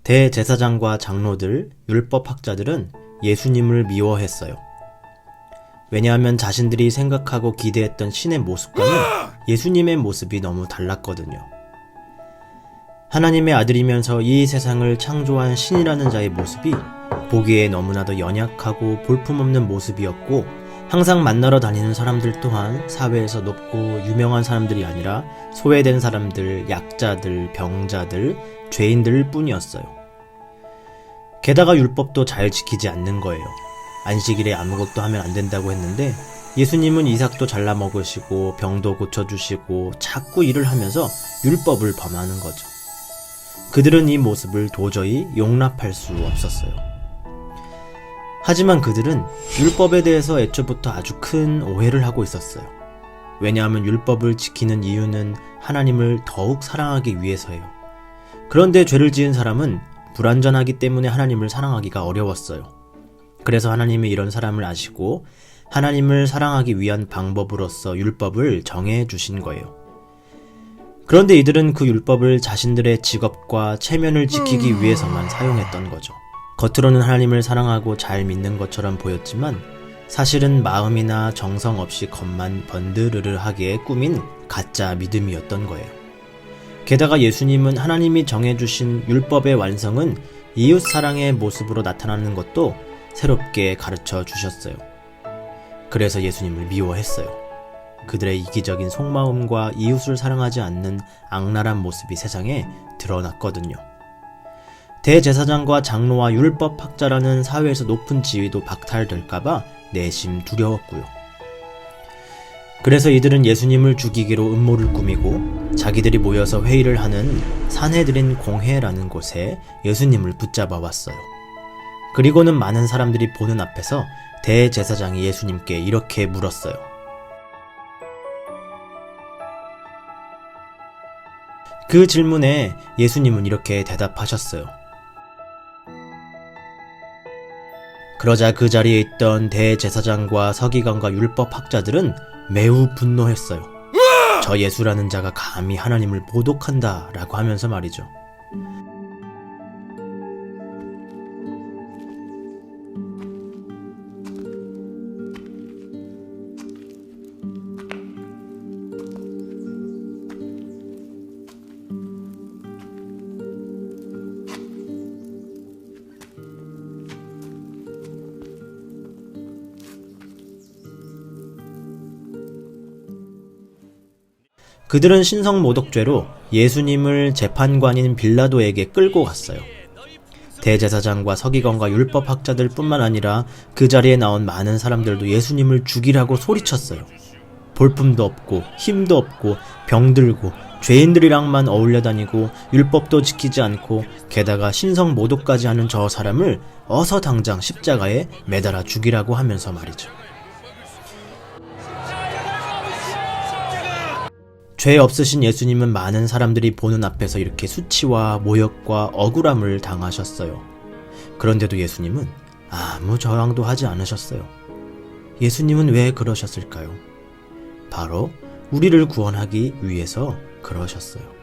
대제사장과 장로들, 율법학자들은 예수님을 미워했어요. 왜냐하면 자신들이 생각하고 기대했던 신의 모습과는 예수님의 모습이 너무 달랐거든요. 하나님의 아들이면서 이 세상을 창조한 신이라는 자의 모습이 보기에 너무나도 연약하고 볼품없는 모습이었고, 항상 만나러 다니는 사람들 또한 사회에서 높고 유명한 사람들이 아니라 소외된 사람들, 약자들, 병자들, 죄인들 뿐이었어요. 게다가 율법도 잘 지키지 않는 거예요. 안식일에 아무것도 하면 안 된다고 했는데 예수님은 이삭도 잘라 먹으시고 병도 고쳐주시고 자꾸 일을 하면서 율법을 범하는 거죠. 그들은 이 모습을 도저히 용납할 수 없었어요. 하지만 그들은 율법에 대해서 애초부터 아주 큰 오해를 하고 있었어요. 왜냐하면 율법을 지키는 이유는 하나님을 더욱 사랑하기 위해서예요. 그런데 죄를 지은 사람은 불완전하기 때문에 하나님을 사랑하기가 어려웠어요. 그래서 하나님이 이런 사람을 아시고 하나님을 사랑하기 위한 방법으로서 율법을 정해 주신 거예요. 그런데 이들은 그 율법을 자신들의 직업과 체면을 지키기 위해서만 사용했던 거죠. 겉으로는 하나님을 사랑하고 잘 믿는 것처럼 보였지만 사실은 마음이나 정성 없이 겉만 번드르르하게 꾸민 가짜 믿음이었던 거예요. 게다가 예수님은 하나님이 정해주신 율법의 완성은 이웃 사랑의 모습으로 나타나는 것도 새롭게 가르쳐 주셨어요. 그래서 예수님을 미워했어요. 그들의 이기적인 속마음과 이웃을 사랑하지 않는 악랄한 모습이 세상에 드러났거든요. 대제사장과 장로와 율법학자라는 사회에서 높은 지위도 박탈될까봐 내심 두려웠고요. 그래서 이들은 예수님을 죽이기로 음모를 꾸미고 자기들이 모여서 회의를 하는 산헤드린 공회라는 곳에 예수님을 붙잡아 왔어요. 그리고는 많은 사람들이 보는 앞에서 대제사장이 예수님께 이렇게 물었어요. 그 질문에 예수님은 이렇게 대답하셨어요. 그러자 그 자리에 있던 대제사장과 서기관과 율법학자들은 매우 분노했어요. 저 예수라는 자가 감히 하나님을 모독한다 라고 하면서 말이죠. 그들은 신성모독죄로 예수님을 재판관인 빌라도에게 끌고 갔어요. 대제사장과 서기관과 율법학자들 뿐만 아니라 그 자리에 나온 많은 사람들도 예수님을 죽이라고 소리쳤어요. 볼품도 없고 힘도 없고 병들고 죄인들이랑만 어울려 다니고 율법도 지키지 않고 게다가 신성모독까지 하는 저 사람을 어서 당장 십자가에 매달아 죽이라고 하면서 말이죠. 죄 없으신 예수님은 많은 사람들이 보는 앞에서 이렇게 수치와 모욕과 억울함을 당하셨어요. 그런데도 예수님은 아무 저항도 하지 않으셨어요. 예수님은 왜 그러셨을까요? 바로 우리를 구원하기 위해서 그러셨어요.